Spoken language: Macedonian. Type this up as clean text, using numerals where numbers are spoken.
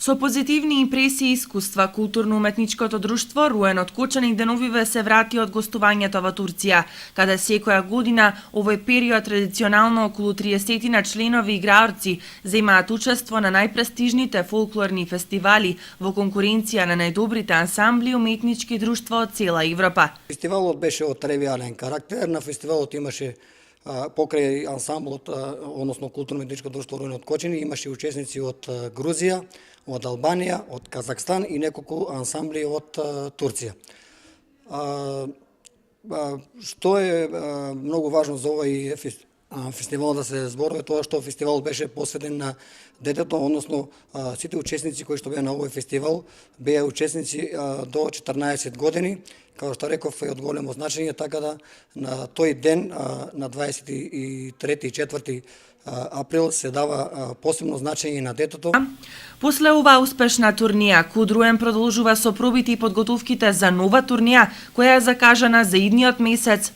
Со позитивни импресии и искуства, културно-уметничкото друштво Руен од Кочани деновиве се врати од гостувањето во Турција, каде секоја година овој период традиционално околу 30 на членови играорци земаат учество на најпрестижните фолклорни фестивали во конкуренција на најдобрите ансамбли и уметнички друштва од цела Европа. Фестивалот беше од ревиален карактер. На фестивалот имаше покрај ансамблот, односно културно-уметничко друштво Руен од Кочани, имаше учесници од Грузија, од Албанија, од Казахстан и неколку ансамбли од Турција. Што е многу важно за овој фестивал да се зборува, тоа што фестивалот беше посветен на детето, односно сите учесници кои што беа на овој фестивал беа учесници до 14 години. Како што реков, е од големо значење, така да на тој ден, на 23 и 4 април, се дава посебно значење на детето. После оваа успешна турнија, КУД Руен продолжува со пробите и подготовките за нова турнија, која е закажана за идниот месец.